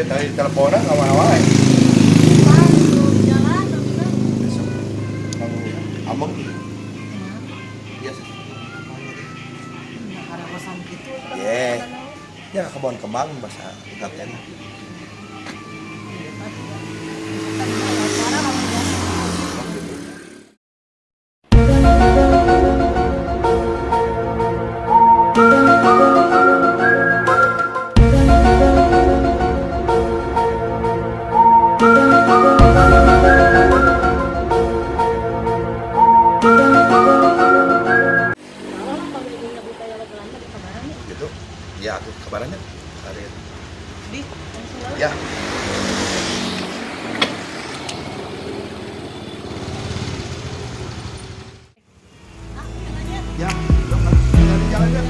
tadi teleponan kemana-mana. Jalan, Kamu ameng biasa. ada kosan gitu. Yeah. Ya kebun kembang bahasa ikatnya. Gitu. Ya, tuh kabarannya. Hari ini. Di, Ya. Ya, di jalan ya.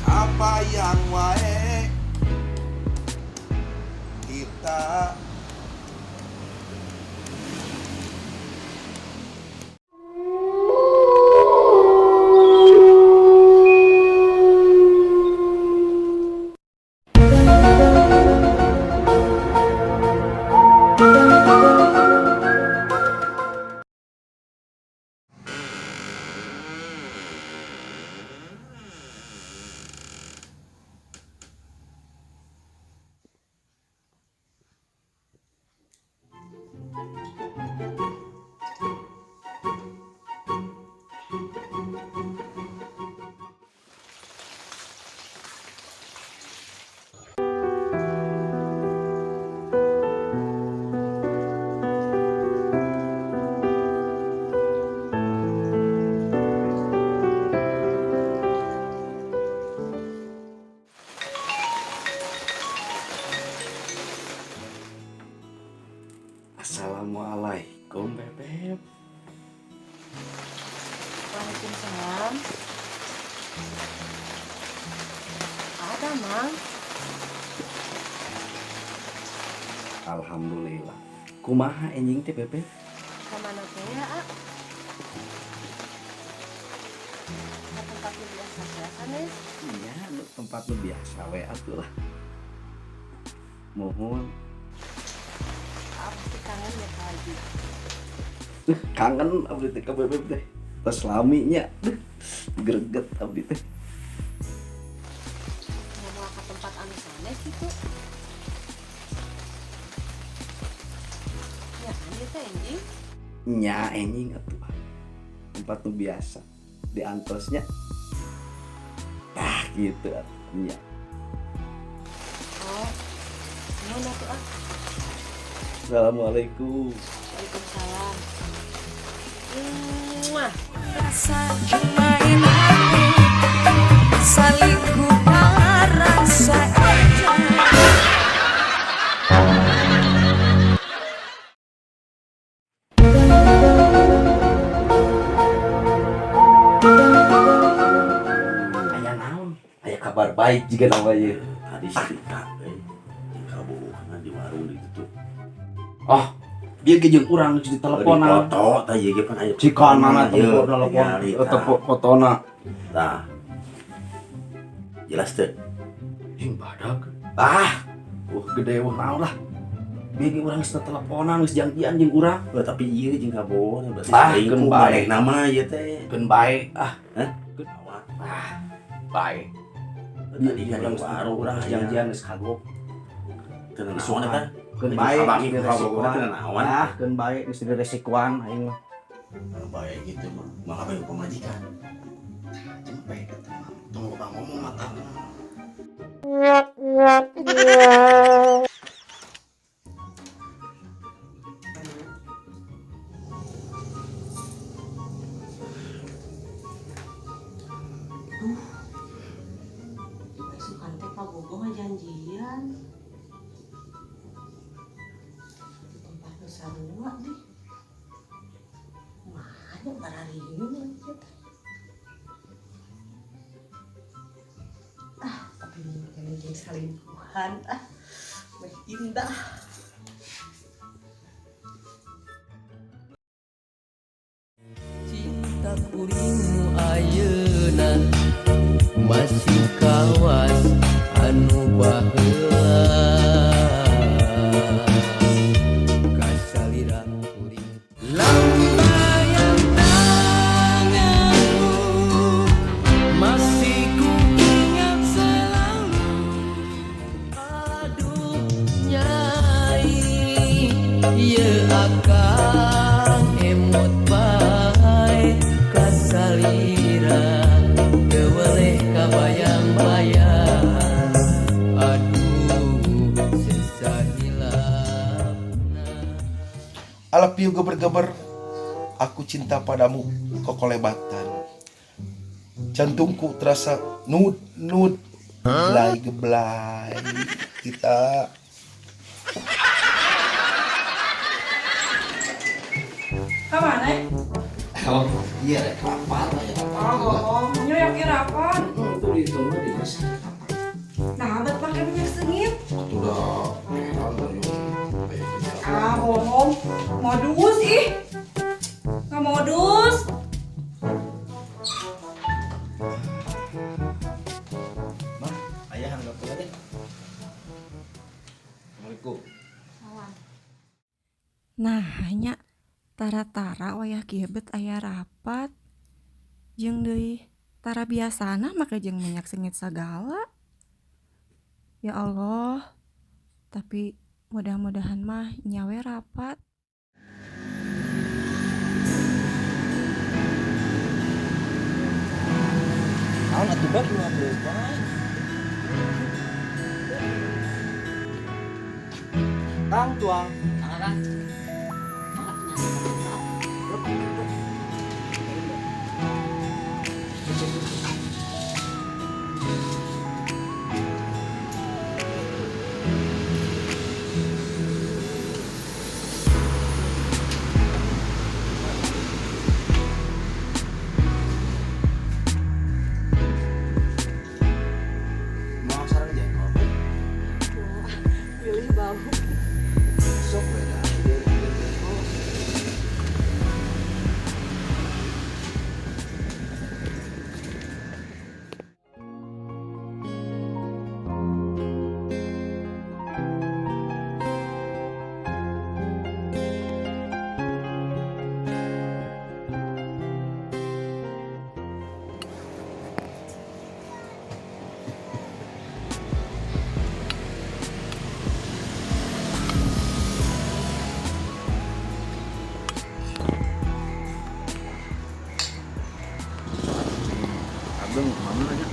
Apa yang wae kita Assalamualaikum Bebep. Waalaikumsalam. Ada, Mang. Alhamdulillah. Kumaha enjing teh Bebep? Kemana teh ya, A? Ke tempat lu biasa-biasa, Nes. Iya, nu tempat nu biasa we atuh lah. Mohon Pasti kangen ya Kak Haji. kangen abdi teh ka Bebep teh. Tos laminya. Greget abdi teh. Mau ke tempat anu sanes gitu. Ya kan dia teh anjing. Nya enjing atuh. Tempat nu biasa. Di antosnya. Gitu atuh. Nya. Oh. Mana tuh, A? Assalamualaikum. Waalaikumsalam. Muah. Rasa cumain hati saling ku rasa aja. Aya naon? Aya kabar baik juga namanya. Tadi cerita di kabupaten di warung itu tuh. Oh, dia jeung urang di teleponan. Foto tadi ge pan aya Cikan mana ieu, telepon nyari, telepon fotona. Tah, jelas teh. Jing badak. Ah, gede wah naon lah. Bikin orang teleponan geus janjian jeung urang. Tapi iya jeung kabon berarti Ah, selingkuh keun bae. maneh nama ieu teh. Keun bae. Ah, Keun awak. bae. Tadi kan Urang yang baru urang janjian geus kagok. teu naon eta. Keun Jadi bae kabangi geus ku kabogona resikoan. teu naon. Ah, keun bae geus resikoan aing mah. Bae gitu mah. Malah bae pamajikan. Cempe eta mah. Tong loba ngomong mata. Sukan teh kabogoh janjian. Di tempat nu sarua deh. Mana barariun aja teh. Tapi mungkin jeung selingkuhan meh indah. Cinta kuringmu ayeuna masih kawas anu baheula kasalira kuring lambayan tanganmu masih kuingat selalu aduh nyai ieu akang emot bae kasalira teu weleh kabayang-bayang aduh sesahilapna. Alapiu geber-geber, aku cinta padamu kokolebatan. Jantungku terasa nut geblay geblay. Kita Kemana? Oh, iya rek rapat aya Oh, nyoyokin apa? Itu ditunggu di desa. Nah, bet pakai minyak sengit. Udah heran tadi. Ah, bohong. Modus ih. Nggak modus. Mah, ayah hanggap pula deh. Assalamualaikum. Nah, hanya tara-tara wayah kiebet aya rapat jeung deui tara biasana make jeung minyak sengit sagala. Ya Allah, tapi mudah-mudahan mah nyawe rapat. naon atuh bak 15 bae. Tang tuang. Mau sarang jengkol. Pilih bau. Sok beda. Abang kemana aja?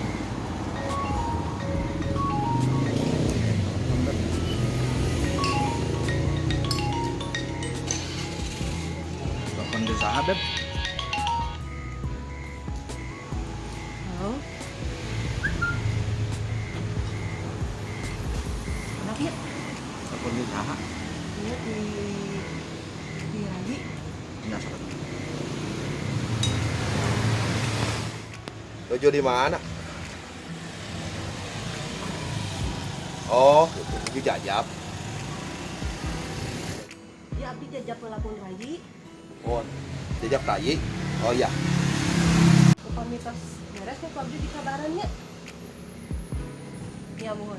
Telepon desa Habib. Halo. Kenapa ya? Telepon desa. Iya di Rai. Enggak salah. Dojo di mana? Oh, di Jajab. Ya abdi jajab pelakon Rai. Oh, Jajab Rai. Oh iya. Upami tos beres ya ku abdi dikabarannya. Ya mohon.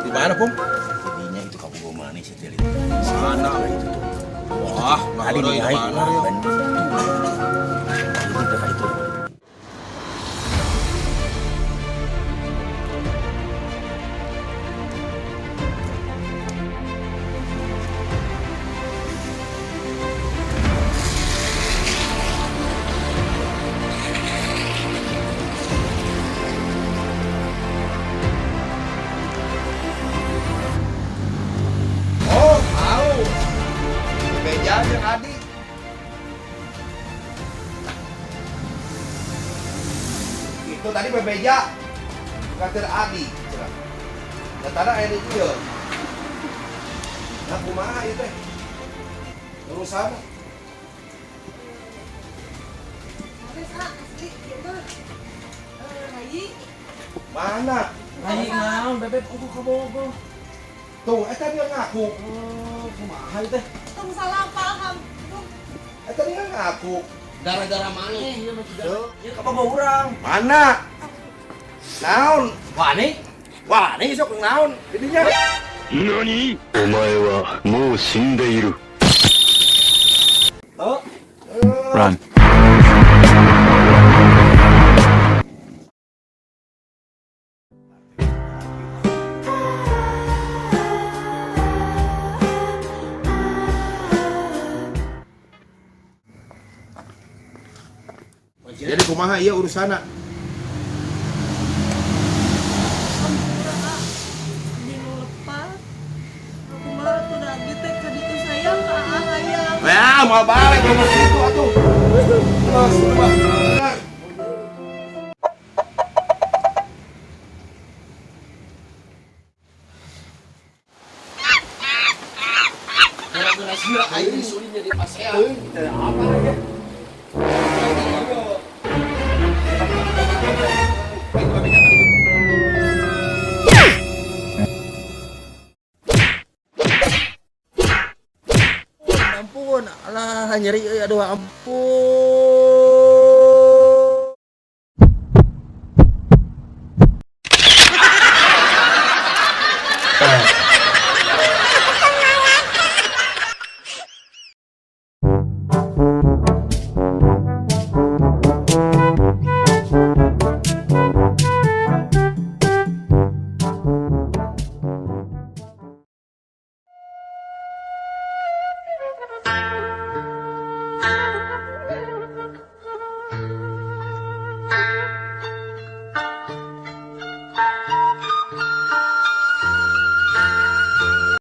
Di mana, Pum? Jadinya itu kamu bawa mana nih setel itu? Mana? Itu tuh. Wah, Kali ngaruh ini itu naik mana? lah. Rio? Itu kali itu. Oh, tahu. Beja yang Adi. Itu tadi bebeja. Kater Adi. Datana air itu ya. Nah, kumaha itu teh? Urusan. Mana? Aing naon bebek kudu kabogo. Tuh, eta dia ngaku. Oh, kumaha ieu teh? Tong salah paham. Eta dia ngaku. Gara-gara maneh ieu mah tidak. Tuh. Ieu kabogo urang. Mana? Naon? Wani? Wah, ini sok naon? Jadinya. 何お前はもう死んでいる。 Oh. Run. Jadi kumaha ieu urusana? Dino lepas. Aku mah tuh abdi teh ka ditu sayang ka hayang. Ya, mau balik ke situ atuh. Oh, sumpah. Bener. Gara-gara sia aing sulit jadi pasean. Apa aja? Ampun, alah nyeri aduh ampun.